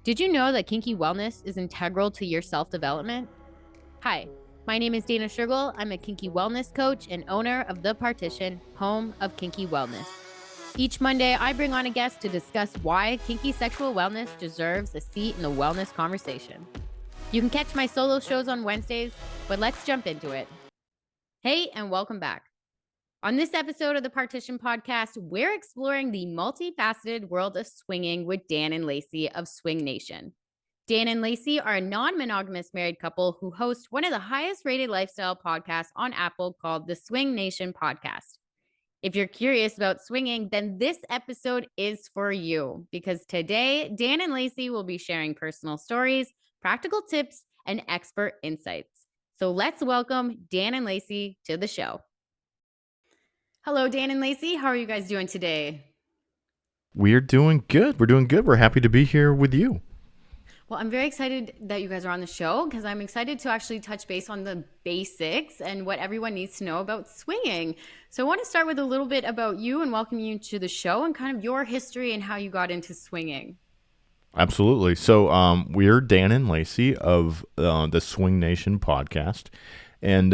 Did you know that kinky wellness is integral to your self-development? Hi, my name is Dana Shergill. I'm a kinky wellness coach and owner of The Partition, home of kinky wellness. Each Monday, I bring on a guest to discuss why kinky sexual wellness deserves a seat in the wellness conversation. You can catch my solo shows on Wednesdays, but let's jump into it. Hey, and welcome back. On this episode of the Partition Podcast, we're exploring the multifaceted world of swinging with Dan and Lacy of Swing Nation. Dan and Lacy are a non-monogamous married couple who host one of the highest rated lifestyle podcasts on Apple called the Swing Nation Podcast. If you're curious about swinging, then this episode is for you because today, Dan and Lacy will be sharing personal stories, practical tips, and expert insights. So let's welcome Dan and Lacy to the show. Hello, Dan and Lacy. How are you guys doing today? We're doing good. We're happy to be here with you. Well, I'm very excited that you guys are on the show because I'm excited to actually touch base on the basics and what everyone needs to know about swinging. So I want to start with a little bit about you and welcome you to the show and kind of your history and how you got into swinging. Absolutely. So we're Dan and Lacy of the Swing Nation podcast. And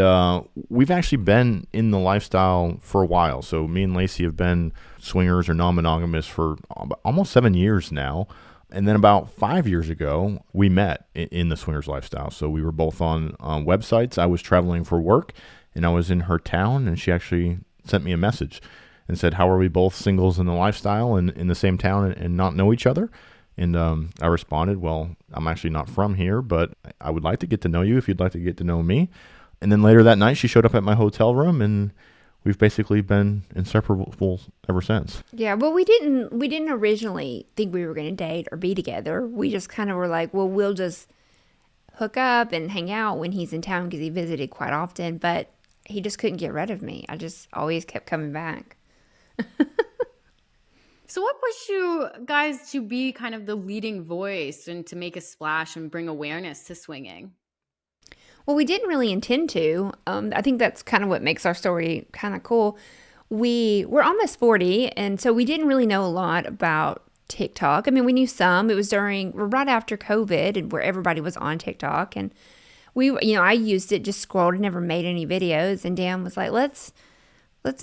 we've actually been in the lifestyle for a while. So me and Lacy have been swingers or non-monogamous for almost 7 years now. And then about 5 years ago, we met in the swingers lifestyle. So we were both on websites. I was traveling for work, and I was in her town, and she actually sent me a message and said, how are we both singles in the lifestyle and in the same town and not know each other? And I responded, well, I'm actually not from here, but I would like to get to know you if you'd like to get to know me. And then later that night, she showed up at my hotel room, and we've basically been inseparable ever since. Yeah, well, we didn't originally think we were going to date or be together. We just kind of were like, well, we'll just hook up and hang out when he's in town because he visited quite often. But he just couldn't get rid of me. I just always kept coming back. So what pushed you guys to be kind of the leading voice and to make a splash and bring awareness to swinging? Well, we didn't really intend to. I think that's kind of what makes our story kind of cool. We're almost 40, and so we didn't really know a lot about TikTok. I mean, we knew some. It was right after COVID, and where everybody was on TikTok, and I used it, just scrolled, never made any videos. And Dan was like, "Let's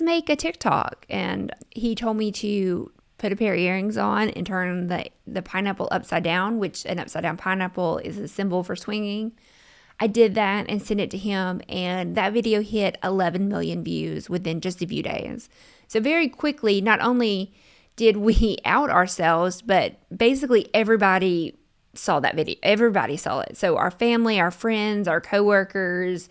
make a TikTok," and he told me to put a pair of earrings on and turn the pineapple upside down, which an upside down pineapple is a symbol for swinging. I did that and sent it to him, and that video hit 11 million views within just a few days. So very quickly, not only did we out ourselves, but basically everybody saw that video. Everybody saw it. So our family, our friends, our coworkers,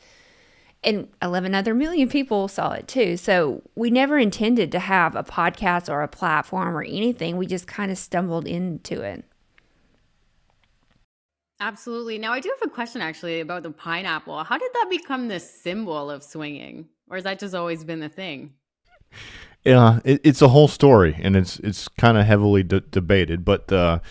and 11 other million people saw it too. So we never intended to have a podcast or a platform or anything. We just kind of stumbled into it. Absolutely. Now, I do have a question actually about the pineapple. How did that become the symbol of swinging? Or has that just always been the thing? Yeah, it's a whole story, and it's kind of heavily debated. But the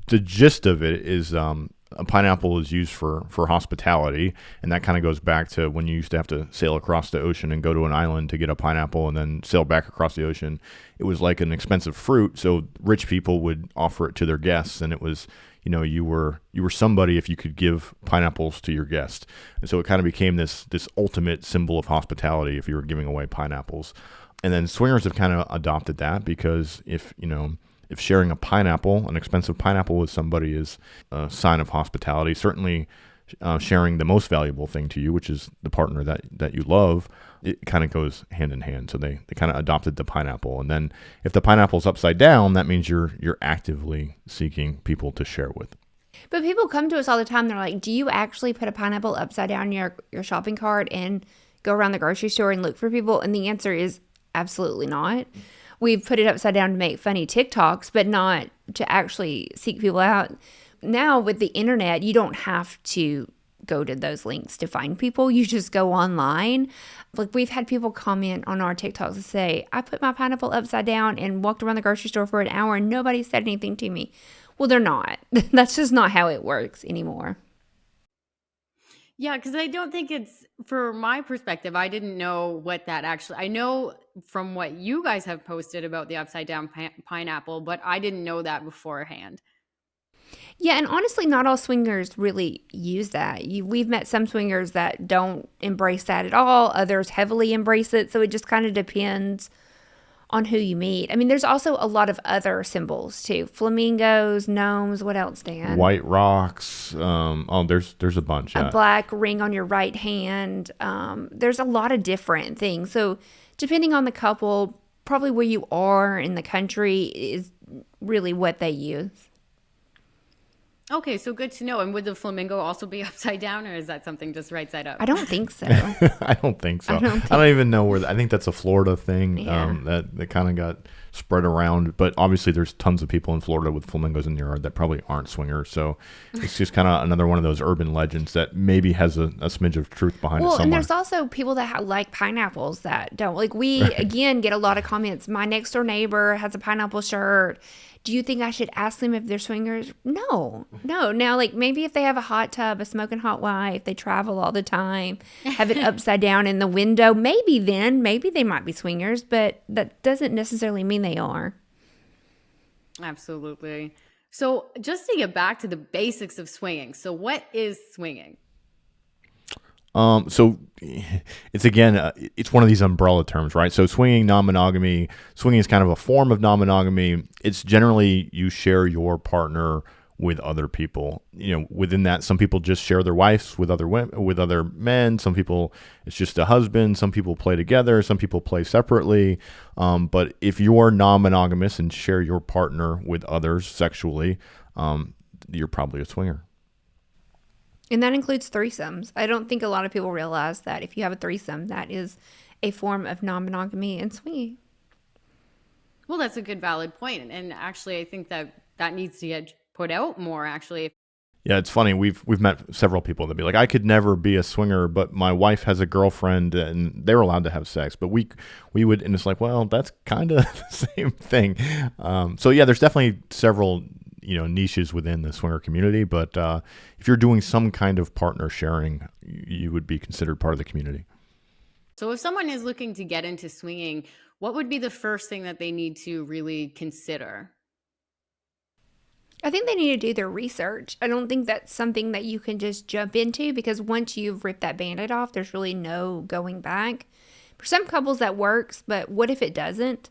gist of it is a pineapple is used for hospitality, and that kind of goes back to when you used to have to sail across the ocean and go to an island to get a pineapple and then sail back across the ocean. It was like an expensive fruit, so rich people would offer it to their guests, and it was, you were somebody if you could give pineapples to your guest. And so it kind of became this ultimate symbol of hospitality if you were giving away pineapples. And then swingers have kind of adopted that because if sharing a pineapple, an expensive pineapple with somebody is a sign of hospitality, certainly sharing the most valuable thing to you, which is the partner that you love, it kind of goes hand in hand. So they kind of adopted the pineapple. And then if the pineapple's upside down, that means you're actively seeking people to share with. But people come to us all the time. They're like, do you actually put a pineapple upside down in your shopping cart and go around the grocery store and look for people? And the answer is absolutely not. We've put it upside down to make funny TikToks, but not to actually seek people out. Now with the internet, you don't have to go to those links to find people. You just go online. Like we've had people comment on our TikToks and say, I put my pineapple upside down and walked around the grocery store for an hour and nobody said anything to me. Well, they're not. That's just not how it works anymore. Yeah, because I don't think it's, for my perspective, I didn't know what that actually, I know from what you guys have posted about the upside down pineapple, but I didn't know that beforehand. Yeah, and honestly, not all swingers really use that. We've met some swingers that don't embrace that at all. Others heavily embrace it. So it just kind of depends on who you meet. I mean, there's also a lot of other symbols too. Flamingos, gnomes, what else, Dan? White rocks. There's a bunch. A Yeah. black ring on your right hand. There's a lot of different things. So depending on the couple, probably where you are in the country is really what they use. Okay, so good to know. And would the flamingo also be upside down, or is that something just right side up? I don't think so. I don't think so. I don't even know where. I think that's a Florida thing. Yeah. That kind of got spread around. But obviously, there's tons of people in Florida with flamingos in their yard that probably aren't swingers. So it's just kind of another one of those urban legends that maybe has a smidge of truth behind it Well, somewhere. and there's also people that like pineapples that don't. Like we, again, get a lot of comments. My next door neighbor has a pineapple shirt. Do you think I should ask them if they're swingers? No. Now, like maybe if they have a hot tub, a smoking hot wife, they travel all the time, have it upside down in the window, maybe they might be swingers, but that doesn't necessarily mean they are. Absolutely. So just to get back to the basics of swinging. So what is swinging? So it's again, it's one of these umbrella terms, right? So swinging, non-monogamy, swinging is kind of a form of non-monogamy. It's generally you share your partner with other people. Within that, some people just share their wives with other women, with other men. Some people, it's just a husband. Some people play together. Some people play separately. But if you're non-monogamous and share your partner with others sexually, you're probably a swinger. And that includes threesomes. I don't think a lot of people realize that if you have a threesome, that is a form of non-monogamy and swinging. Well, that's a good valid point. And actually, I think that needs to get put out more, actually. Yeah, it's funny. We've met several people that be like, I could never be a swinger, but my wife has a girlfriend and they're allowed to have sex. But we would, and it's like, well, that's kind of the same thing. So yeah, there's definitely several niches within the swinger community, but if you're doing some kind of partner sharing, you would be considered part of the community. So if someone is looking to get into swinging, what would be the first thing that they need to really consider? I think they need to do their research. I don't think that's something that you can just jump into because once you've ripped that Band-Aid off, there's really no going back. For some couples that works, but what if it doesn't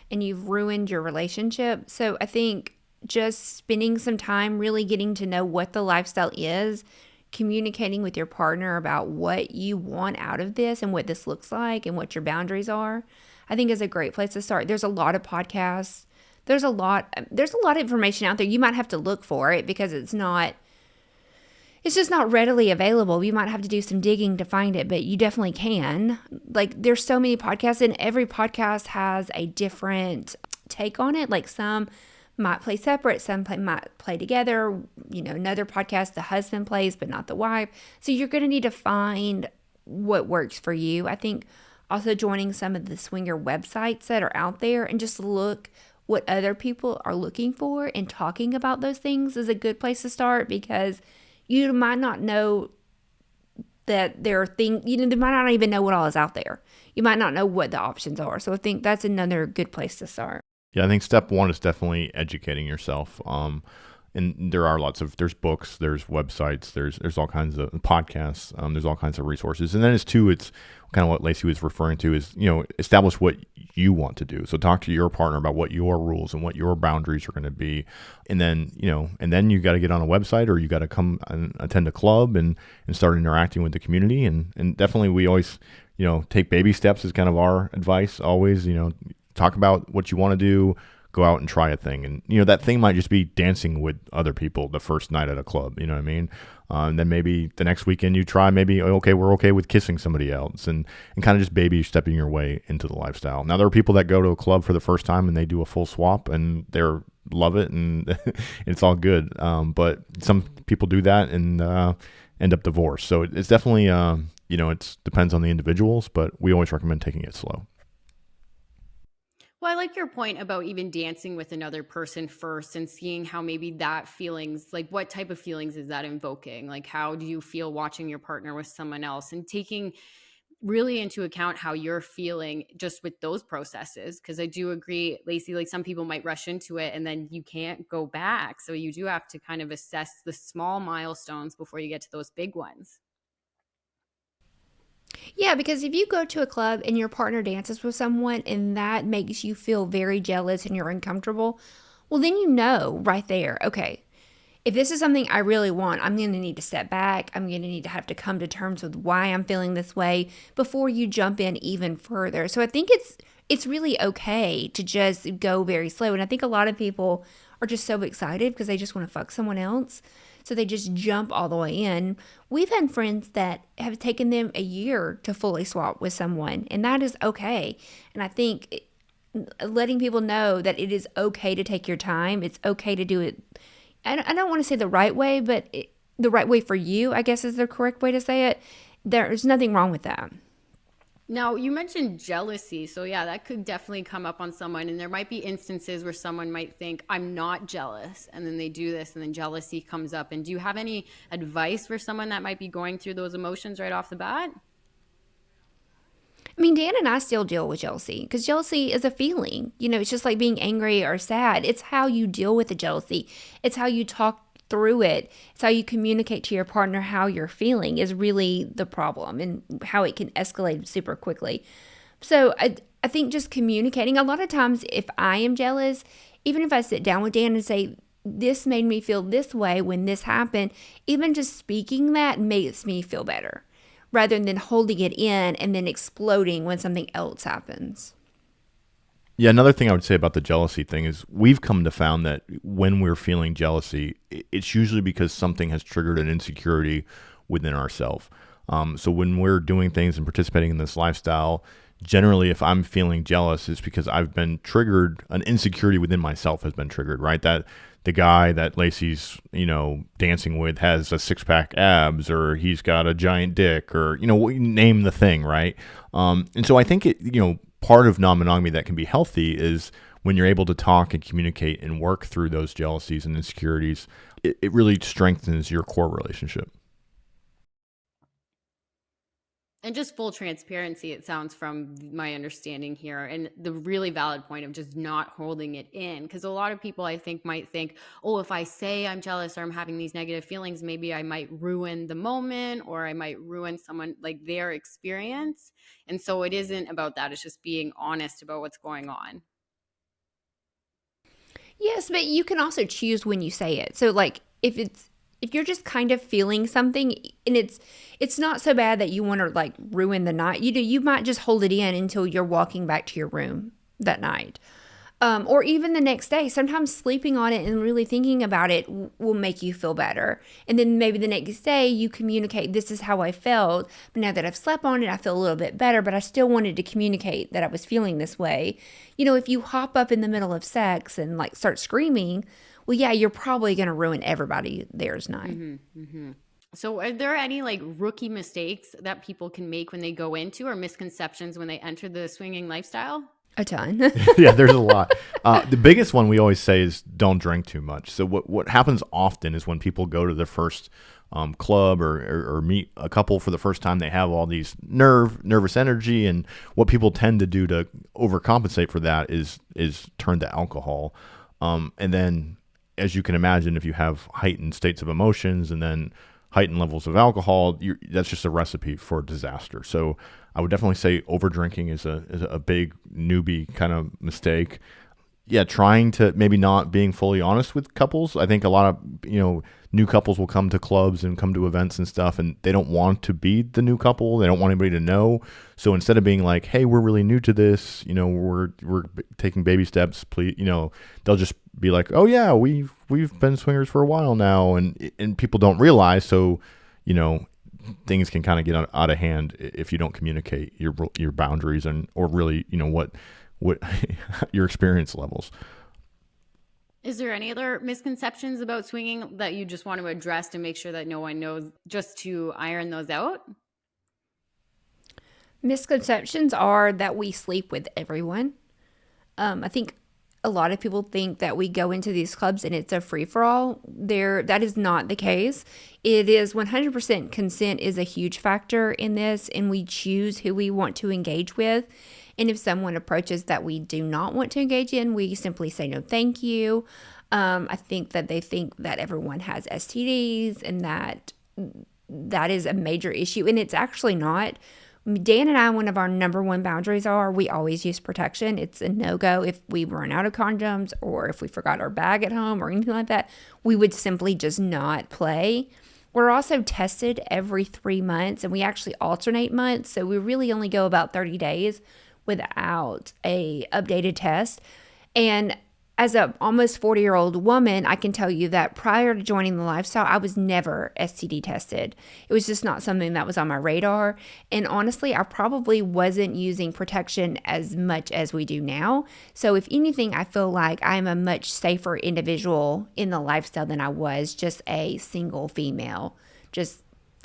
and you've ruined your relationship? So I think just spending some time really getting to know what the lifestyle is, communicating with your partner about what you want out of this and what this looks like and what your boundaries are, I think is a great place to start. There's a lot of podcasts. There's a lot of information out there. You might have to look for it because it's just not readily available. You might have to do some digging to find it, but you definitely can. Like there's so many podcasts and every podcast has a different take on it. Like some might play separate, some might play together. Another podcast, the husband plays, but not the wife. So you're going to need to find what works for you. I think also joining some of the swinger websites that are out there and just look what other people are looking for and talking about those things is a good place to start because you might not know that there are things, they might not even know what all is out there. You might not know what the options are. So I think that's another good place to start. Yeah, I think step one is definitely educating yourself. And there's books, there's websites, there's all kinds of podcasts, there's all kinds of resources. And then it's kind of what Lacy was referring to is, establish what you want to do. So talk to your partner about what your rules and what your boundaries are going to be. And then, you got to get on a website or you got to come and attend a club and start interacting with the community. And definitely we always, take baby steps is kind of our advice always, talk about what you want to do, go out and try a thing. And, that thing might just be dancing with other people the first night at a club, you know what I mean? And then maybe the next weekend you try, okay, we're okay with kissing somebody else and kind of just baby stepping your way into the lifestyle. Now, there are people that go to a club for the first time and they do a full swap and love it and it's all good. But some people do that and end up divorced. So it's definitely, it depends on the individuals, but we always recommend taking it slow. Well, I like your point about even dancing with another person first and seeing how maybe that feelings, like what type of feelings is that invoking? Like how do you feel watching your partner with someone else and taking really into account how you're feeling just with those processes. Because I do agree, Lacy, like some people might rush into it and then you can't go back. So you do have to kind of assess the small milestones before you get to those big ones. Yeah, because if you go to a club and your partner dances with someone and that makes you feel very jealous and you're uncomfortable, well, then you know right there, okay, if this is something I really want, I'm going to need to step back. I'm going to need to have to come to terms with why I'm feeling this way before you jump in even further. So I think it's really okay to just go very slow. And I think a lot of people are just so excited because they just want to fuck someone else. So they just jump all the way in. We've had friends that have taken them a year to fully swap with someone, and that is okay. And I think letting people know that it is okay to take your time, it's okay to do it. I don't want to say the right way, but the right way for you, I guess is the correct way to say it. There's nothing wrong with that. Now, you mentioned jealousy. So, yeah, that could definitely come up on someone. And there might be instances where someone might think, I'm not jealous. And then they do this, and then jealousy comes up. And do you have any advice for someone that might be going through those emotions right off the bat? I mean, Dan and I still deal with jealousy because jealousy is a feeling. It's just like being angry or sad. It's how you deal with the jealousy, it's how you talk through it. It's how you communicate to your partner how you're feeling is really the problem and how it can escalate super quickly. So I think just communicating. A lot of times, if I am jealous, even if I sit down with Dan and say, this made me feel this way when this happened, even just speaking that makes me feel better rather than holding it in and then exploding when something else happens. Yeah, another thing I would say about the jealousy thing is we've come to found that when we're feeling jealousy, it's usually because something has triggered an insecurity within ourselves. So when we're doing things and participating in this lifestyle, generally if I'm feeling jealous, it's because I've been triggered, an insecurity within myself has been triggered, right? That the guy that Lacy's, dancing with has a six-pack abs, or he's got a giant dick, or, name the thing, right? And so I think part of non-monogamy that can be healthy is when you're able to talk and communicate and work through those jealousies and insecurities, it really strengthens your core relationship. And just full transparency, it sounds from my understanding here, and the really valid point of just not holding it in. Because a lot of people, I think, might think, oh, if I say I'm jealous or I'm having these negative feelings, maybe I might ruin the moment or I might ruin someone, like their experience. And so it isn't about that. It's just being honest about what's going on. Yes, but you can also choose when you say it. So like if you're just kind of feeling something and it's not so bad that you want to like ruin the night, you might just hold it in until you're walking back to your room that night. Or even the next day. Sometimes sleeping on it and really thinking about it will make you feel better. And then maybe the next day you communicate, this is how I felt. But now that I've slept on it, I feel a little bit better, but I still wanted to communicate that I was feeling this way. If you hop up in the middle of sex and like start screaming, well, yeah, you're probably going to ruin everybody there's night. Mm-hmm, mm-hmm. So are there any like rookie mistakes that people can make when they go into, or misconceptions when they enter the swinging lifestyle? A ton. Yeah, there's a lot. The biggest one we always say is don't drink too much. So what happens often is when people go to their first club or meet a couple for the first time, they have all these nervous energy, and what people tend to do to overcompensate for that is turn to alcohol. And then, as you can imagine, if you have heightened states of emotions and then heightened levels of alcohol, that's just a recipe for disaster. So I would definitely say over drinking is a big newbie kind of mistake. Yeah, trying to maybe not being fully honest with couples. I think a lot of new couples will come to clubs and come to events and stuff, and they don't want to be the new couple. They don't want anybody to know. So instead of being like, "Hey, we're really new to this. We're taking baby steps. Please," they'll just be like, "Oh yeah, we've been swingers for a while now," and people don't realize. So things can kind of get out of hand if you don't communicate your boundaries or really what your experience levels. Is there any other misconceptions about swinging that you just want to address to make sure that no one knows, just to iron those out? Misconceptions are that we sleep with everyone. I think a lot of people think that we go into these clubs and it's a free-for-all. That is not the case. It is 100% consent is a huge factor in this, and we choose who we want to engage with. And if someone approaches that we do not want to engage in, we simply say no thank you. I think that they think that everyone has STDs and that is a major issue, and it's actually not. Dan and I, one of our number one boundaries we always use protection. It's a no-go if we run out of condoms or if we forgot our bag at home or anything like that. We would simply just not play. We're also tested every 3 months, and we actually alternate months. So we really only go about 30 days without a updated test. And as a almost 40-year-old woman, I can tell you that prior to joining the lifestyle, I was never STD tested. It was just not something that was on my radar. And honestly, I probably wasn't using protection as much as we do now. So if anything, I feel like I'm a much safer individual in the lifestyle than I was just a single female, just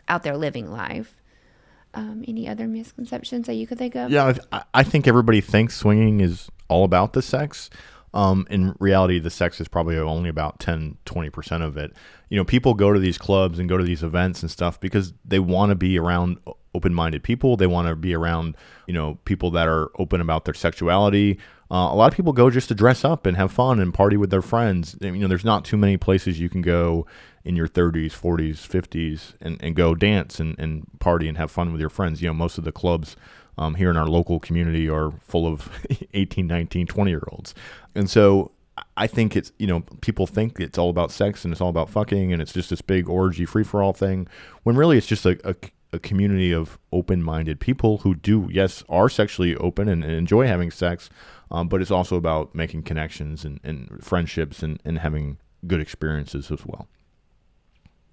out there living life. Any other misconceptions that you could think of? Yeah, I think everybody thinks swinging is all about the sex. In reality, the sex is probably only about 10-20% of it. People go to these clubs and go to these events and stuff because they want to be around open-minded people. They want to be around, people that are open about their sexuality. A lot of people go just to dress up and have fun and party with their friends. There's not too many places you can go in your 30s, 40s, 50s and go dance and party and have fun with your friends. Most of the clubs here in our local community are full of 18, 19, 20-year-olds. And so I think it's, people think it's all about sex and it's all about fucking and it's just this big orgy free-for-all thing, when really it's just a community of open-minded people who are sexually open and enjoy having sex, but it's also about making connections and friendships and having good experiences as well.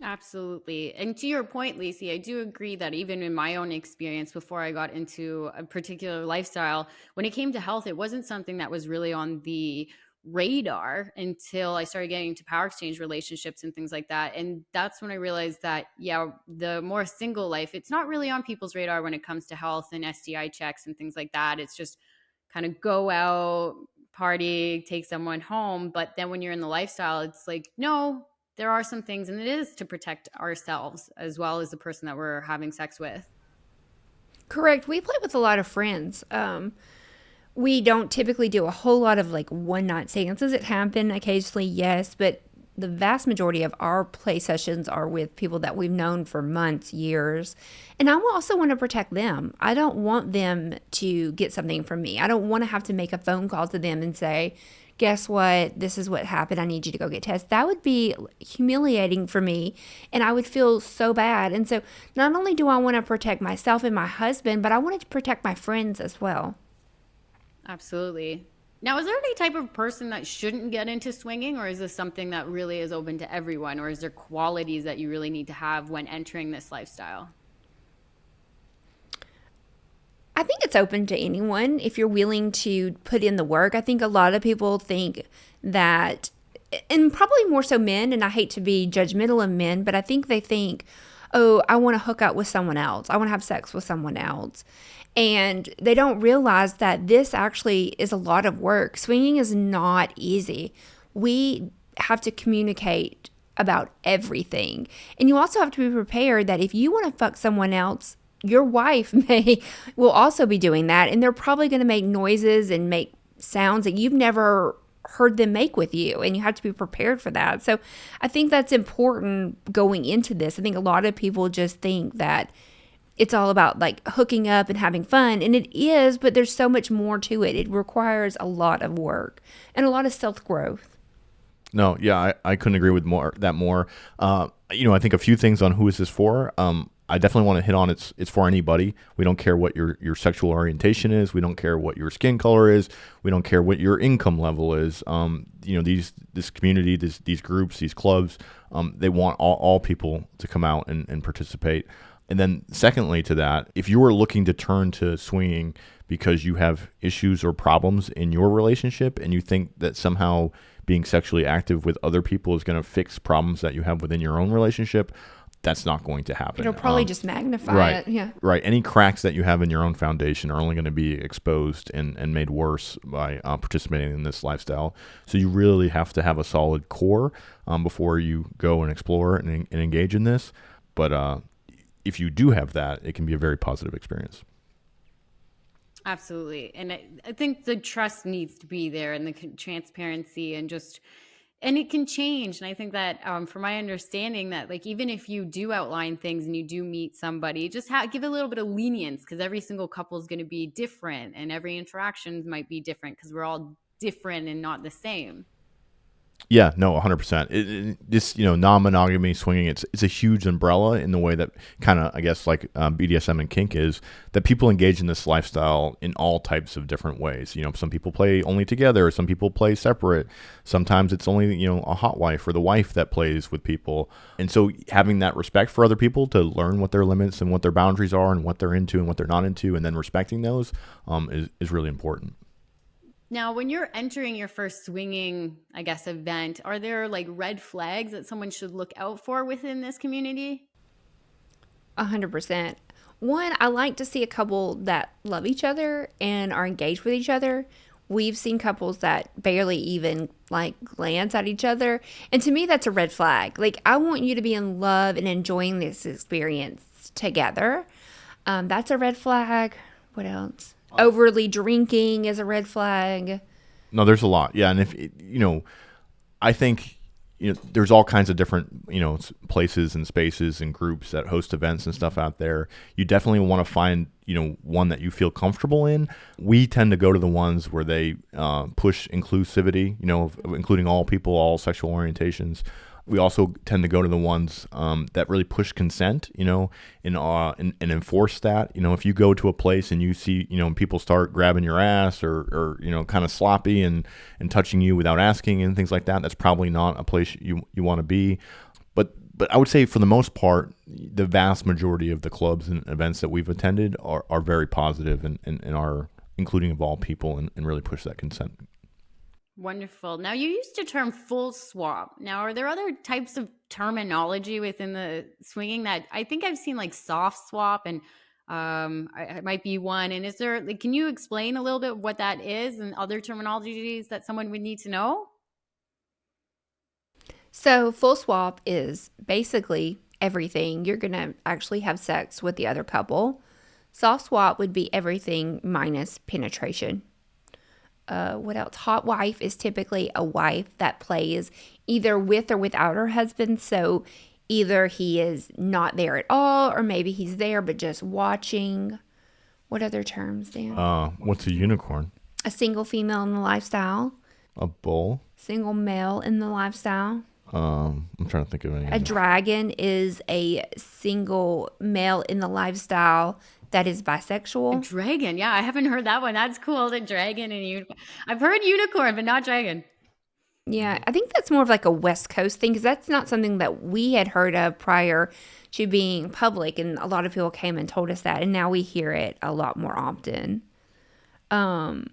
Absolutely. And to your point, Lacy, I do agree that even in my own experience before I got into a particular lifestyle, when it came to health, it wasn't something that was really on the radar until I started getting into power exchange relationships and things like that. And that's when I realized that, the more single life, it's not really on people's radar when it comes to health and STI checks and things like that. It's just kind of go out, party, take someone home. But then when you're in the lifestyle, it's like, no, there are some things, and it is to protect ourselves as well as the person that we're having sex with. Correct. We play with a lot of friends. We don't typically do a whole lot of one-night stands. It happen occasionally, yes, but the vast majority of our play sessions are with people that we've known for months, years. And I also want to protect them. I don't want them to get something from me. I don't want to have to make a phone call to them and say, guess what? This is what happened. I need you to go get tested. That would be humiliating for me, and I would feel so bad. And so not only do I want to protect myself and my husband, but I wanted to protect my friends as well. Absolutely. Now, is there any type of person that shouldn't get into swinging, or is this something that really is open to everyone, or is there qualities that you really need to have when entering this lifestyle? I think it's open to anyone if you're willing to put in the work. I think a lot of people think that, and probably more so men, and I hate to be judgmental of men, but I think they think, oh, I want to hook up with someone else. I want to have sex with someone else. And they don't realize that this actually is a lot of work. Swinging is not easy. We have to communicate about everything. And you also have to be prepared that if you want to fuck someone else, your wife will also be doing that, and they're probably going to make noises and make sounds that you've never heard them make with you, and you have to be prepared for that. So I think that's important going into this. I think a lot of people just think that it's all about hooking up and having fun, and it is, but there's so much more to it. It requires a lot of work and a lot of self-growth. No, yeah, I couldn't agree with more. I think a few things on who is this for. I definitely want to hit on it's for anybody. We don't care what your sexual orientation is. We don't care what your skin color is. We don't care what your income level is. This community, these groups, these clubs, they want all people to come out and participate. And then secondly to that, if you are looking to turn to swinging because you have issues or problems in your relationship and you think that somehow being sexually active with other people is going to fix problems that you have within your own relationship, that's not going to happen. It'll probably just magnify right, it. Yeah. Right. Any cracks that you have in your own foundation are only going to be exposed and made worse by participating in this lifestyle. So you really have to have a solid core before you go and explore and engage in this. But if you do have that, it can be a very positive experience. Absolutely. And I think the trust needs to be there, and the transparency, and it can change. And I think that from my understanding that, like, even if you do outline things and you do meet somebody, just give a little bit of lenience, because every single couple is going to be different, and every interaction might be different because we're all different and not the same. Yeah, no, 100%. This, non-monogamy swinging, it's a huge umbrella in the way that kind of, I guess, like BDSM and kink is, that people engage in this lifestyle in all types of different ways. Some people play only together, some people play separate. Sometimes it's only, a hot wife or the wife that plays with people. And so having that respect for other people to learn what their limits and what their boundaries are and what they're into and what they're not into, and then respecting those is really important. Now, when you're entering your first swinging, I guess, event, are there like red flags that someone should look out for within this community? 100%. One, I like to see a couple that love each other and are engaged with each other. We've seen couples that barely even like glance at each other. And to me, that's a red flag. Like, I want you to be in love and enjoying this experience together. That's a red flag. What else? Overly drinking is a red flag. No, there's a lot. Yeah. And if, I think, there's all kinds of different, places and spaces and groups that host events and stuff out there. You definitely want to find, one that you feel comfortable in. We tend to go to the ones where they push inclusivity, including all people, all sexual orientations. We also tend to go to the ones that really push consent, and enforce that. If you go to a place and you see, people start grabbing your ass or kind of sloppy and touching you without asking and things like that, that's probably not a place you want to be. But I would say for the most part, the vast majority of the clubs and events that we've attended are very positive and are including of all people and really push that consent. Wonderful. Now, you used the term full swap. Now, are there other types of terminology within the swinging that I think I've seen, like soft swap, and it might be one? And is there, like, can you explain a little bit what that is and other terminologies that someone would need to know? So full swap is basically everything. You're going to actually have sex with the other couple. Soft swap would be everything minus penetration. What else? Hot wife is typically a wife that plays either with or without her husband. So either he is not there at all, or maybe he's there but just watching. What other terms, Dan? What's a unicorn? A single female in the lifestyle. A bull? Single male in the lifestyle. I'm trying to think of anything. A dragon is a single male in the lifestyle that is bisexual. A dragon. Yeah, I haven't heard that one. That's cool. The dragon and unicorn. I've heard unicorn, but not dragon. Yeah, I think that's more of like a West Coast thing, because that's not something that we had heard of prior to being public. And a lot of people came and told us that. And now we hear it a lot more often. I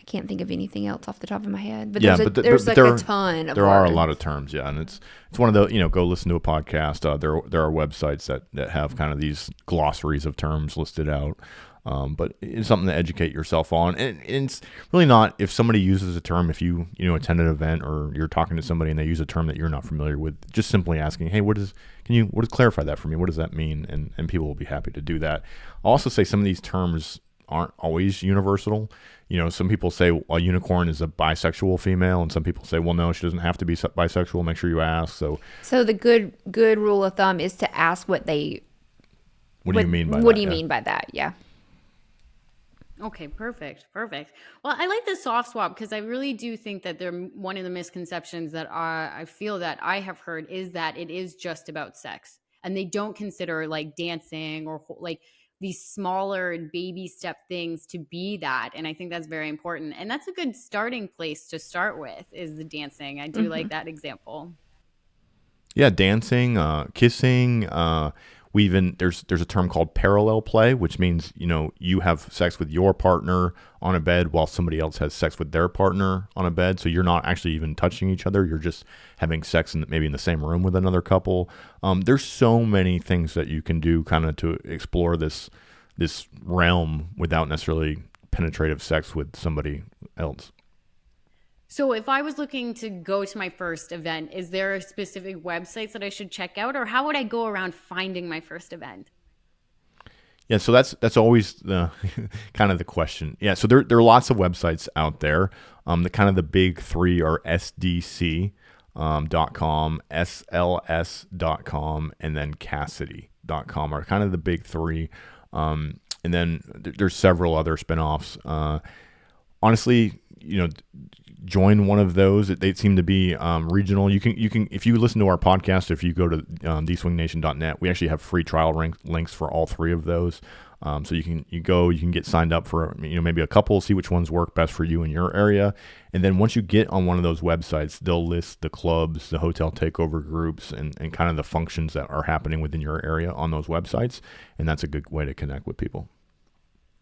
can't think of anything else off the top of my head, but there's a ton of there words. Are a lot of terms, yeah, and it's one of the go listen to a podcast. There are websites that have kind of these glossaries of terms listed out, but it's something to educate yourself on, and it's really not if somebody uses a term, if you attend an event or you're talking to somebody and they use a term that you're not familiar with, just simply asking, hey, clarify that for me? What does that mean? And people will be happy to do that. I'll also say some of these terms aren't always universal. Some people say a unicorn is a bisexual female, and some people say, well, no, she doesn't have to be bisexual. Make sure you ask. So the good rule of thumb is to ask what do you mean by that? What do you mean by that? Yeah. Okay, perfect. Well, I like the soft swap because I really do think that one of the misconceptions that I feel that I have heard is that it is just about sex, and they don't consider like dancing or like these smaller baby step things to be that. And I think that's very important. And that's a good starting place to start with, is the dancing. I do like that example. Yeah, dancing, kissing. There's a term called parallel play, which means, you have sex with your partner on a bed while somebody else has sex with their partner on a bed. So you're not actually even touching each other. You're just having sex maybe in the same room with another couple. There's so many things that you can do kind of to explore this realm without necessarily penetrative sex with somebody else. So if I was looking to go to my first event, is there specific websites that I should check out, or how would I go around finding my first event? Yeah, so that's always the kind of the question. Yeah, so there are lots of websites out there. The big three are SDC.com, SLS.com, and then Cassidy.com are kind of the big three. And then there's several other spinoffs. Honestly, join one of those. They seem to be regional. You can if you listen to our podcast, if you go to theswingnation.net, we actually have free trial links for all three of those. So you can get signed up for maybe a couple, see which ones work best for you in your area, and then once you get on one of those websites, they'll list the clubs, the hotel takeover groups, and kind of the functions that are happening within your area on those websites, and that's a good way to connect with people.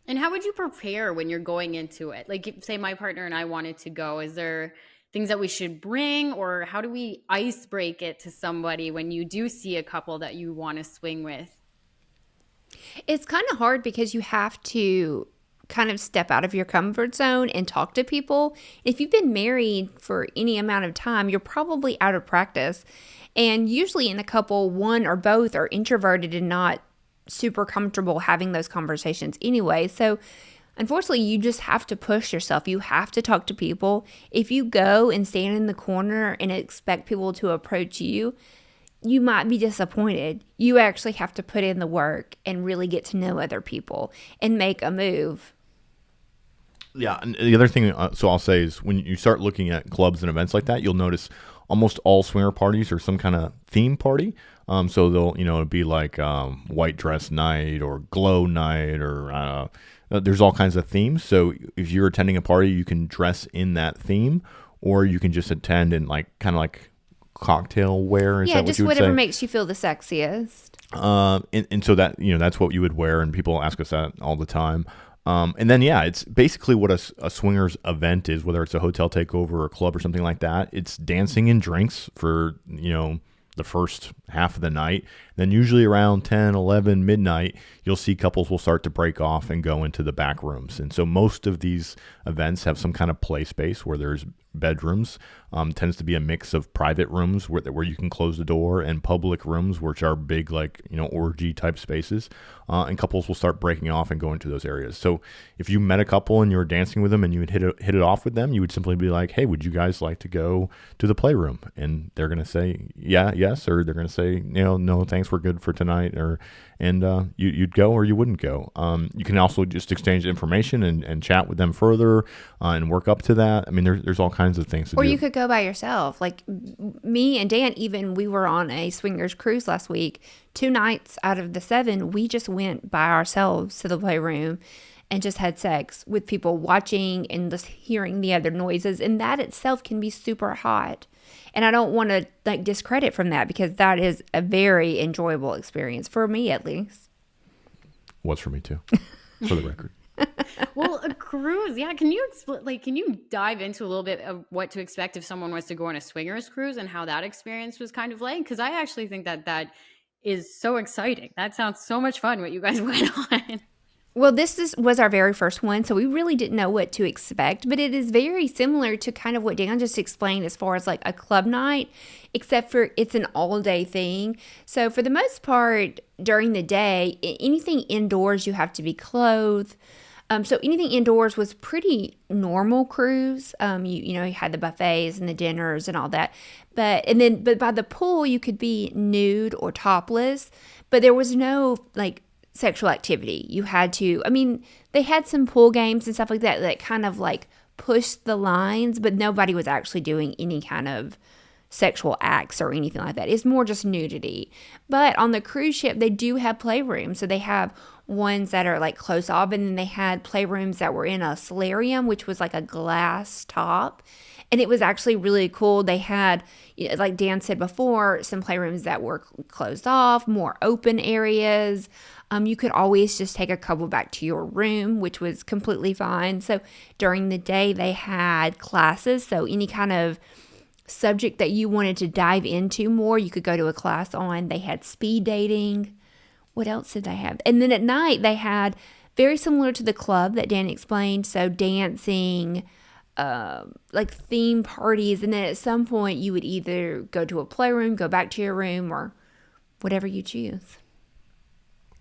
And how would you prepare when you're going into it? Like, say my partner and I wanted to go, is there things that we should bring, or how do we ice break it to somebody when you do see a couple that you want to swing with? It's kind of hard because you have to kind of step out of your comfort zone and talk to people. If you've been married for any amount of time, you're probably out of practice. And usually in a couple, one or both are introverted and not super comfortable having those conversations anyway. So unfortunately, you just have to push yourself. You have to talk to people. If you go and stand in the corner and expect people to approach you, you might be disappointed. You actually have to put in the work and really get to know other people and make a move. Yeah, and the other thing, so I'll say, is when you start looking at clubs and events like that, you'll notice almost all swinger parties are some kind of theme party. So they'll, it'd be like white dress night or glow night, or there's all kinds of themes. So if you're attending a party, you can dress in that theme, or you can just attend in kind of like cocktail wear. Yeah, just whatever makes you feel the sexiest. And so that, that's what you would wear, and people ask us that all the time. And then, it's basically what a swingers event is, whether it's a hotel takeover or a club or something like that. It's dancing and drinks for, the first half of the night. Then usually around 10, 11, midnight, you'll see couples will start to break off and go into the back rooms. And so most of these events have some kind of play space where there's bedrooms. Tends to be a mix of private rooms where you can close the door, and public rooms, which are big, orgy type spaces. And couples will start breaking off and go into those areas. So if you met a couple and you were dancing with them and you would hit it off with them, you would simply be like, hey, would you guys like to go to the playroom? And they're going to say, yes, or they're going to say, no, thanks, we're good for tonight, and you'd go or you wouldn't go. You can also just exchange information and chat with them further and work up to that. I mean, there's all kinds of things to do. Or you could go by yourself. Like me and Dan, we were on a swingers cruise last week. 2 nights out of the 7, we just went by ourselves to the playroom and just had sex with people watching and just hearing the other noises. And that itself can be super hot. And I don't want to discredit from that, because that is a very enjoyable experience for me, at least. Was for me too, for the record. Well, a cruise, yeah. Can you can you dive into a little bit of what to expect if someone was to go on a swingers cruise and how that experience was kind of like? Because I actually think that is so exciting. That sounds so much fun what you guys went on. Well, was our very first one, so we really didn't know what to expect, but it is very similar to kind of what Dan just explained as far as like a club night, except for it's an all-day thing. So for the most part, during the day, anything indoors, you have to be clothed. So anything indoors was pretty normal cruise. You had the buffets and the dinners and all that. But by the pool, you could be nude or topless, but there was no sexual activity. You had to, they had some pool games and stuff like that kind of pushed the lines, but nobody was actually doing any kind of sexual acts or anything like that. It's more just nudity. But on the cruise ship, they do have playrooms. So they have ones that are closed off, and then they had playrooms that were in a solarium, which was like a glass top. And it was actually really cool. They had, like Dan said before, some playrooms that were closed off, more open areas. You could always just take a couple back to your room, which was completely fine. So during the day, they had classes. So any kind of subject that you wanted to dive into more, you could go to a class on. They had speed dating. What else did they have? And then at night, they had very similar to the club that Dan explained. So dancing, like theme parties. And then at some point, you would either go to a playroom, go back to your room, or whatever you choose.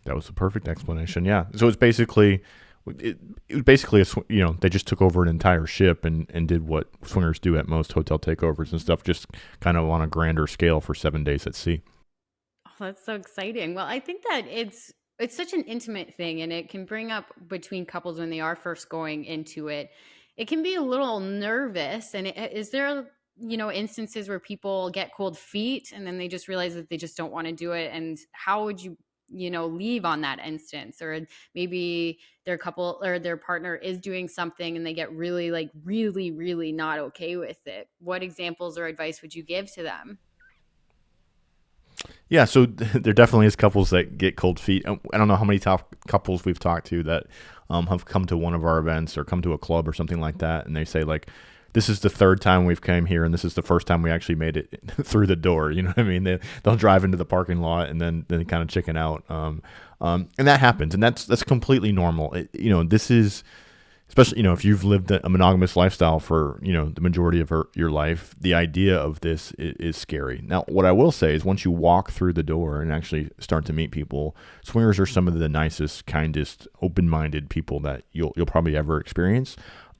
That was the perfect explanation. Yeah. So it's basically, it was basically they just took over an entire ship and did what swingers do at most hotel takeovers and stuff, just kind of on a grander scale for 7 days at sea. Oh, that's so exciting. Well, I think that it's such an intimate thing, and it can bring up between couples when they are first going into it. It can be a little nervous. And is there, instances where people get cold feet and then they just realize that they just don't want to do it? And how would you, leave on that instance? Or maybe their couple or their partner is doing something and they get really, like, really, really not okay with it. What examples or advice would you give to them? Yeah, so there definitely is couples that get cold feet. I don't know how many top couples we've talked to that have come to one of our events or come to a club or something like that, and they say, like, this is the third time we've came here, and this is the first time we actually made it through the door. You know what I mean? They'll drive into the parking lot and then kind of chicken out, and that happens, and that's completely normal. This is, especially, if you've lived a monogamous lifestyle for, the majority of your life, the idea of this is scary. Now, what I will say is once you walk through the door and actually start to meet people, swingers are some of the nicest, kindest, open-minded people that you'll probably ever experience.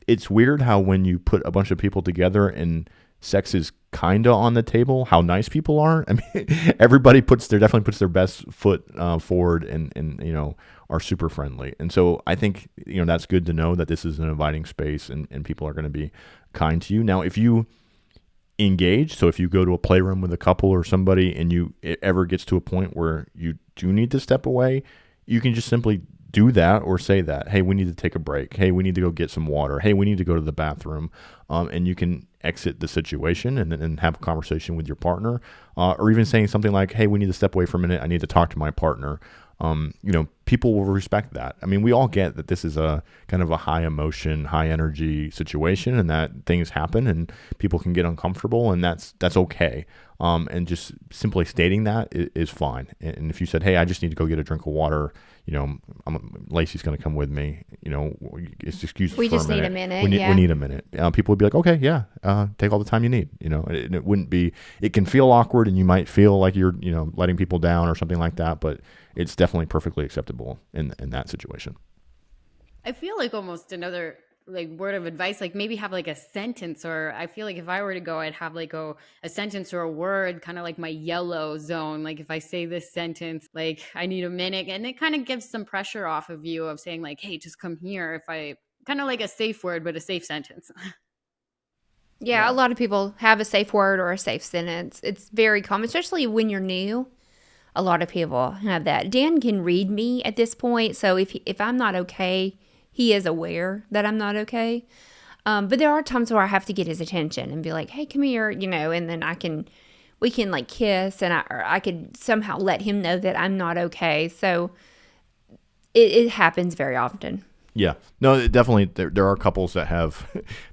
It's weird how when you put a bunch of people together and sex is kind of on the table, how nice people are. I mean, everybody definitely puts their best foot forward and are super friendly. And so I think, that's good to know that this is an inviting space and people are going to be kind to you. Now, if you engage, so if you go to a playroom with a couple or somebody and it ever gets to a point where you do need to step away, you can just simply do that or say that, hey, we need to take a break. Hey, we need to go get some water. Hey, we need to go to the bathroom. And you can exit the situation and have a conversation with your partner, or even saying something like, hey, we need to step away for a minute. I need to talk to my partner. People will respect that. I mean, we all get that this is a kind of a high emotion, high energy situation, and that things happen and people can get uncomfortable, and that's okay. And just simply stating that is fine. And if you said, hey, I just need to go get a drink of water, Lacy's going to come with me, it's excuses for a minute. We just need a minute. We need a minute. People would be like, okay, yeah, take all the time you need, and it wouldn't be, it can feel awkward and you might feel like you're, letting people down or something like that, but it's definitely perfectly acceptable in that situation. I feel like almost another, like, word of advice, like maybe have like a sentence, or I feel like if I were to go, I'd have like a sentence or a word, kind of like my yellow zone. Like if I say this sentence, like I need a minute, and it kind of gives some pressure off of you of saying like, hey, just come here. If I kind of like a safe word, but a safe sentence. Yeah, a lot of people have a safe word or a safe sentence. It's very common, especially when you're new. A lot of people have that. Dan can read me at this point, so if I'm not okay, he is aware that I'm not okay. But there are times where I have to get his attention and be like, hey, come here, and then we can like kiss, and I could somehow let him know that I'm not okay. So it happens very often. Yeah, no, definitely. There are couples that have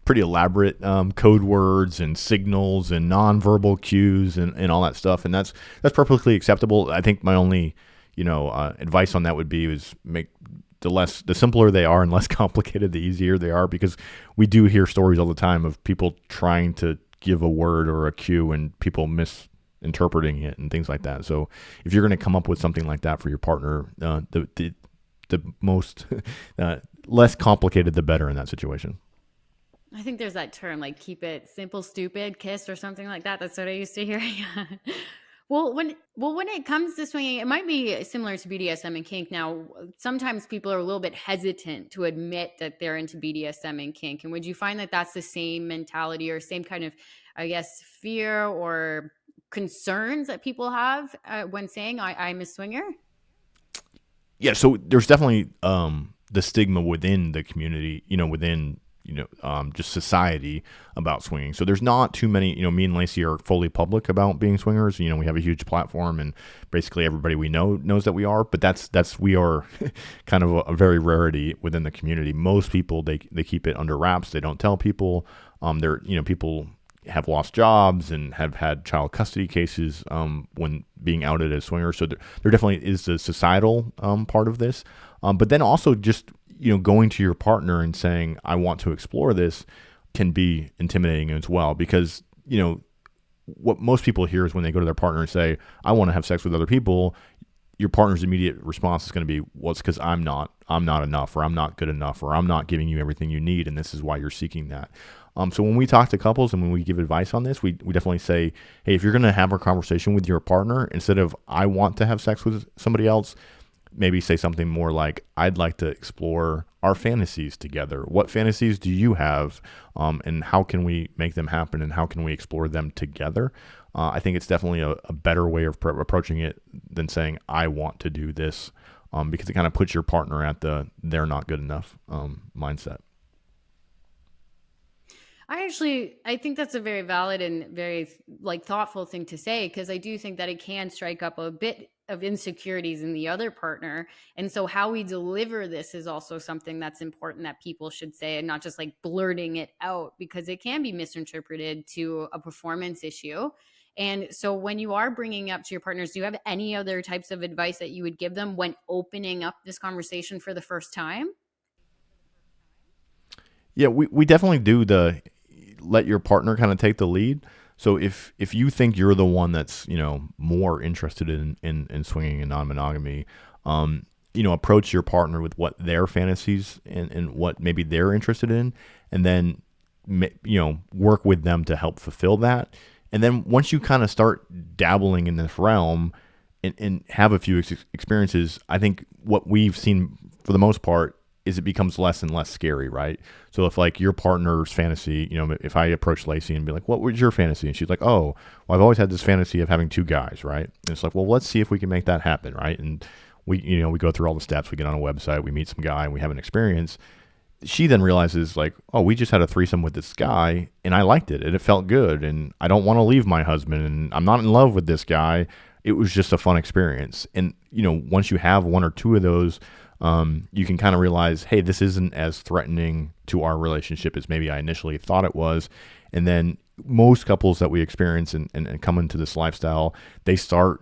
pretty elaborate code words and signals and nonverbal cues and all that stuff, and that's perfectly acceptable. I think my only advice on that would be is make the simpler they are and less complicated, the easier they are, because we do hear stories all the time of people trying to give a word or a cue and people misinterpreting it and things like that. So if you're going to come up with something like that for your partner, the most less complicated, the better in that situation. I think there's that term, like, keep it simple, stupid, kiss, or something like that. That's what I used to hear. Yeah. Well, when it comes to swinging, it might be similar to BDSM and kink. Now, sometimes people are a little bit hesitant to admit that they're into BDSM and kink. And would you find that that's the same mentality or same kind of, I guess, fear or concerns that people have when saying I'm a swinger? Yeah, so there's definitely the stigma within the community, within just society about swinging. So there's not too many, me and Lacy are fully public about being swingers. We have a huge platform, and basically everybody we know knows that we are, but we are kind of a very rarity within the community. Most people, they keep it under wraps. They don't tell people. People have lost jobs and have had child custody cases when being outed as swingers. So there definitely is the societal part of this. But then also just, going to your partner and saying, I want to explore this, can be intimidating as well, because, what most people hear is when they go to their partner and say, I want to have sex with other people, your partner's immediate response is going to be, well, it's because I'm not enough, or I'm not good enough, or I'm not giving you everything you need, and this is why you're seeking that. So when we talk to couples and when we give advice on this, we definitely say, hey, if you're going to have a conversation with your partner, instead of I want to have sex with somebody else, maybe say something more like, I'd like to explore our fantasies together. What fantasies do you have? And how can we make them happen? And how can we explore them together? I think it's definitely a better way of approaching it than saying, I want to do this, because it kind of puts your partner at the they're not good enough mindset. I think that's a very valid and very thoughtful thing to say, because I do think that it can strike up a bit of insecurities in the other partner. And so how we deliver this is also something that's important that people should say, and not just blurting it out, because it can be misinterpreted to a performance issue. And so when you are bringing up to your partners, do you have any other types of advice that you would give them when opening up this conversation for the first time? Yeah, we definitely do let your partner kind of take the lead. So if you think you're the one that's, more interested in swinging and non-monogamy, approach your partner with what their fantasies and what maybe they're interested in, and then, work with them to help fulfill that. And then once you kind of start dabbling in this realm and have a few experiences, I think what we've seen for the most part is it becomes less and less scary, right? So if your partner's fantasy, if I approach Lacy and be like, what was your fantasy? And she's like, oh, well, I've always had this fantasy of having two guys, right? And it's like, well, let's see if we can make that happen, right? And we go through all the steps, we get on a website, we meet some guy, and we have an experience. She then realizes oh, we just had a threesome with this guy and I liked it and it felt good, and I don't want to leave my husband, and I'm not in love with this guy. It was just a fun experience. And, once you have one or two of those, you can kind of realize, hey, this isn't as threatening to our relationship as maybe I initially thought it was. And then most couples that we experience and come into this lifestyle, they start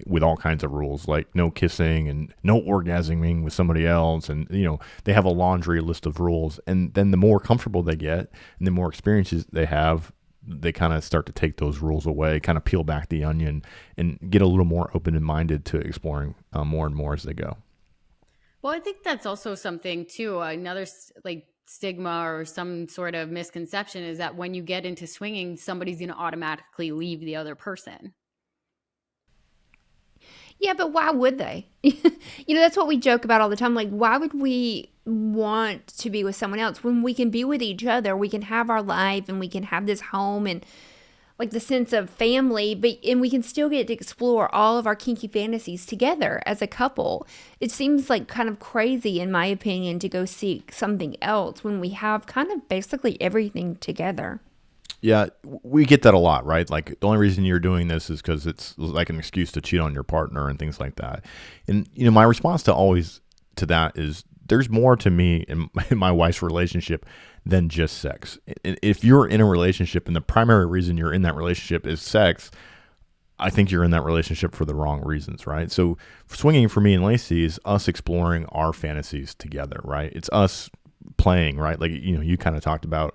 with all kinds of rules, like no kissing and no orgasming with somebody else. And, they have a laundry list of rules. And then the more comfortable they get and the more experiences they have, they kind of start to take those rules away, kind of peel back the onion and get a little more open and minded to exploring more and more as they go. Well, I think that's also something too. Another stigma or some sort of misconception is that when you get into swinging, somebody's going to automatically leave the other person. Yeah, but why would they? That's what we joke about all the time. Why would we want to be with someone else when we can be with each other? We can have our life and we can have this home and the sense of family, and we can still get to explore all of our kinky fantasies together as a couple. It seems kind of crazy, in my opinion, to go seek something else when we have kind of basically everything together. Yeah, we get that a lot, right? The only reason you're doing this is because it's an excuse to cheat on your partner and things like that. And, my response to that is there's more to me in my wife's relationship than just sex. If you're in a relationship and the primary reason you're in that relationship is sex, I think you're in that relationship for the wrong reasons, right? So swinging for me and Lacy is us exploring our fantasies together, right? It's us playing, right? You kind of talked about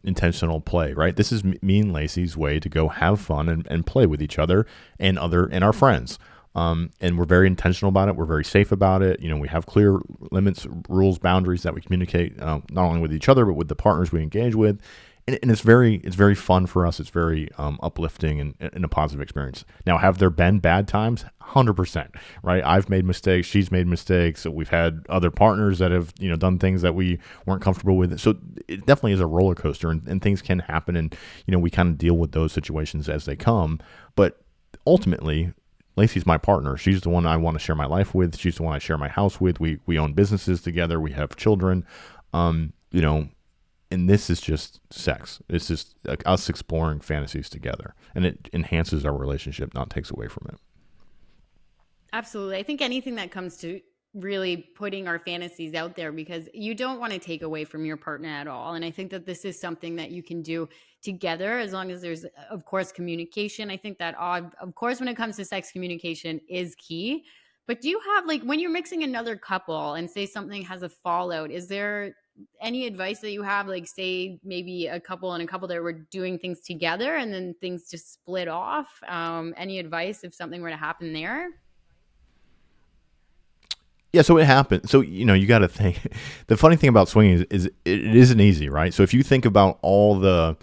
intentional play, right? This is me and Lacy's way to go have fun and play with each other and our friends. And we're very intentional about it. We're very safe about it. We have clear limits, rules, boundaries that we communicate, not only with each other, but with the partners we engage with. And it's very fun for us. It's very uplifting and a positive experience. Now, have there been bad times? 100%, right? I've made mistakes. She's made mistakes. So we've had other partners that have, done things that we weren't comfortable with. So it definitely is a roller coaster, and things can happen. And, we kind of deal with those situations as they come. But ultimately, Lacy's my partner. She's the one I want to share my life with. She's the one I share my house with. We own businesses together. We have children. And this is just sex. It's just like us exploring fantasies together, and it enhances our relationship, not takes away from it. Absolutely. I think anything that comes to really putting our fantasies out there, because you don't want to take away from your partner at all. And I think that this is something that you can do together as long as there's, of course, communication. I think that, of course, when it comes to sex, communication is key. But do you have, like, when you're mixing another couple and say something has a fallout, is there any advice that you have? Like, say maybe a couple and a couple that were doing things together and then things just split off. Any advice if something were to happen there? Yeah, so it happened. So, you got to think. The funny thing about swinging is it isn't easy, right? So if you think about all the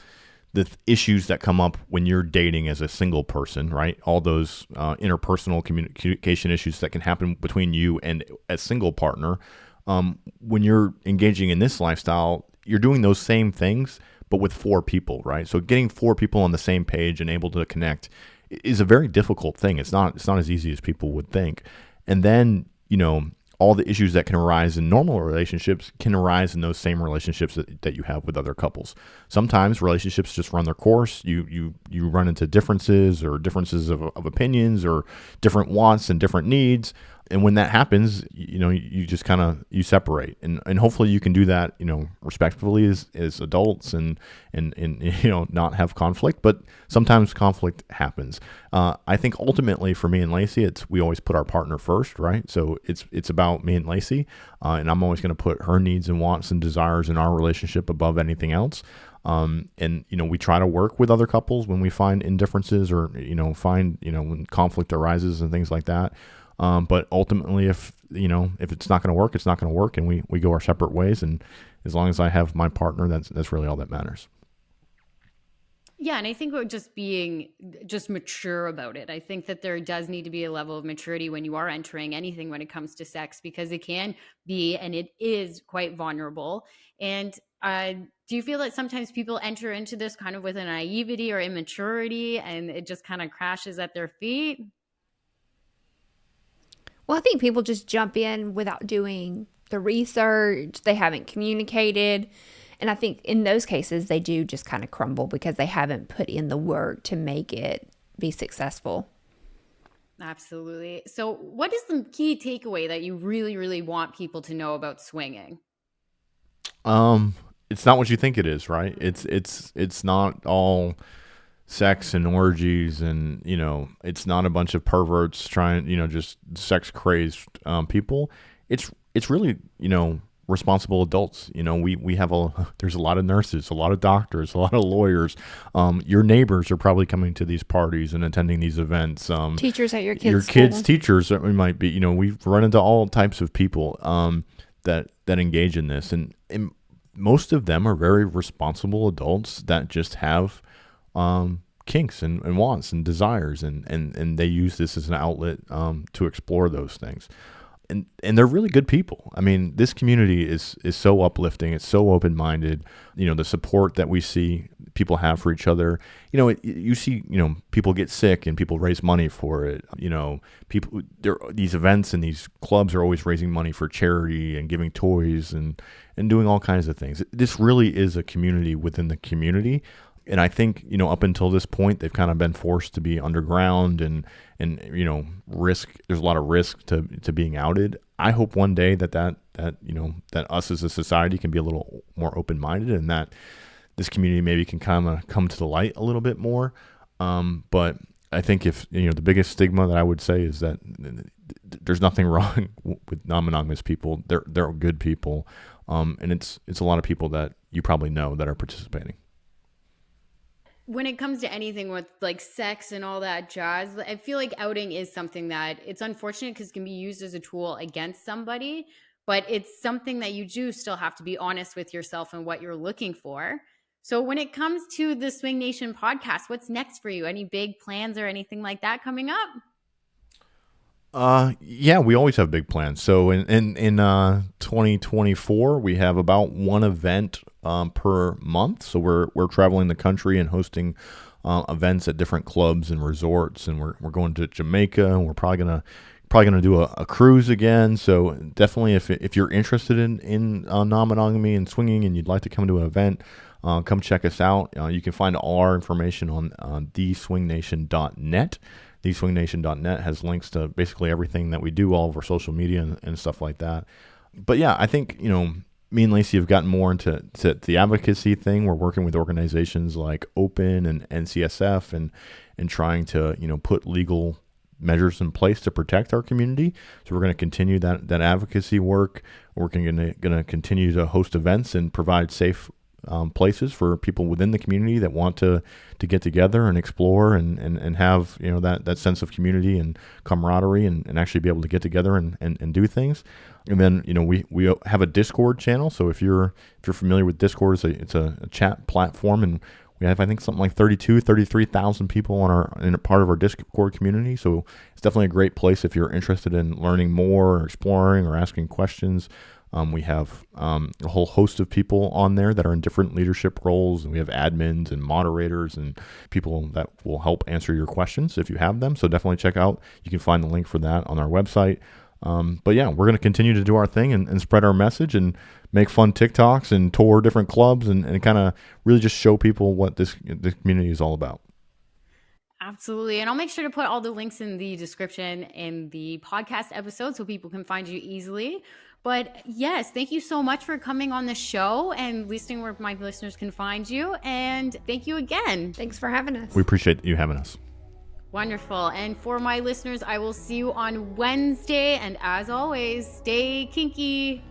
issues that come up when you're dating as a single person, right? All those interpersonal communication issues that can happen between you and a single partner. When you're engaging in this lifestyle, you're doing those same things, but with 4 people, right? So getting 4 people on the same page and able to connect is a very difficult thing. It's not as easy as people would think. And then, all the issues that can arise in normal relationships can arise in those same relationships that you have with other couples. Sometimes relationships just run their course. You run into differences of opinions or different wants and different needs. And when that happens, you just kind of, you separate, and hopefully you can do that, respectfully as adults and not have conflict, but sometimes conflict happens. I think ultimately for me and Lacy, we always put our partner first, right? So it's about me and Lacy, and I'm always going to put her needs and wants and desires in our relationship above anything else. And we try to work with other couples when we find indifferences or, when conflict arises and things like that. But ultimately, if it's not going to work, it's not going to work, and we go our separate ways. And as long as I have my partner, that's really all that matters. Yeah, and I think we're just being just mature about it. I think that there does need to be a level of maturity when you are entering anything when it comes to sex, because it can be, and it is quite vulnerable. And do you feel that sometimes people enter into this kind of with a naivety or immaturity, and it just kind of crashes at their feet? Well, I think people just jump in without doing the research. They haven't communicated. And I think in those cases, they do just kind of crumble because they haven't put in the work to make it be successful. Absolutely. So what is the key takeaway that you really, really want people to know about swinging? It's not what you think it is, right? It's not all sex and orgies, and it's not a bunch of perverts trying, just sex crazed people. It's really, responsible adults. We have there's a lot of nurses, a lot of doctors, a lot of lawyers. Your neighbors are probably coming to these parties and attending these events. Teachers at your kids' school. Teachers might be. We've run into all types of people that engage in this, and most of them are very responsible adults that just have kinks and wants and desires, and they use this as an outlet to explore those things. And they're really good people. I mean, this community is so uplifting. It's so open-minded. The support that we see people have for each other. You see, people get sick and people raise money for it. These events and these clubs are always raising money for charity and giving toys and doing all kinds of things. This really is a community within the community. And I think, up until this point, they've kind of been forced to be underground and risk. There's a lot of risk to being outed. I hope one day that us as a society can be a little more open-minded, and that this community maybe can kind of come to the light a little bit more. But I think if, the biggest stigma that I would say is that there's nothing wrong with non-monogamous people. They're good people. And it's a lot of people that you probably know that are participating. When it comes to anything with like sex and all that jazz, I feel like outing is something that it's unfortunate because it can be used as a tool against somebody, but it's something that you do still have to be honest with yourself and what you're looking for. So when it comes to the Swing Nation podcast, what's next for you? Any big plans or anything like that coming up? Yeah, we always have big plans. So in 2024, we have about one event per month. So we're traveling the country and hosting events at different clubs and resorts, and we're going to Jamaica, and we're probably gonna probably going to do a cruise again. So definitely, if you're interested in non-monogamy and swinging, and you'd like to come to an event, come check us out. You can find all our information on theswingnation.net. Theswingnation.net has links to basically everything that we do, all of our social media and stuff like that. But yeah, I think, me and Lacy have gotten more into the advocacy thing. We're working with organizations like Open and NCSF and trying to, put legal measures in place to protect our community. So we're going to continue that advocacy work. We're going to continue to host events and provide safe places for people within the community that want to get together and explore and have that sense of community and camaraderie and actually be able to get together and do things. And then we have a Discord channel. So if you're familiar with Discord, it's a chat platform, and we have, I think, something like 33,000 people in a part of our Discord community. So it's definitely a great place if you're interested in learning more or exploring or asking questions. We have a whole host of people on there that are in different leadership roles, and we have admins and moderators and people that will help answer your questions if you have them. So definitely check out. You can find the link for that on our website. But yeah, we're going to continue to do our thing and spread our message and make fun TikToks and tour different clubs and kind of really just show people what this community is all about. Absolutely. And I'll make sure to put all the links in the description in the podcast episode so people can find you easily. But yes, thank you so much for coming on the show and listening where my listeners can find you. And thank you again. Thanks for having us. We appreciate you having us. Wonderful. And for my listeners, I will see you on Wednesday. And as always, stay kinky.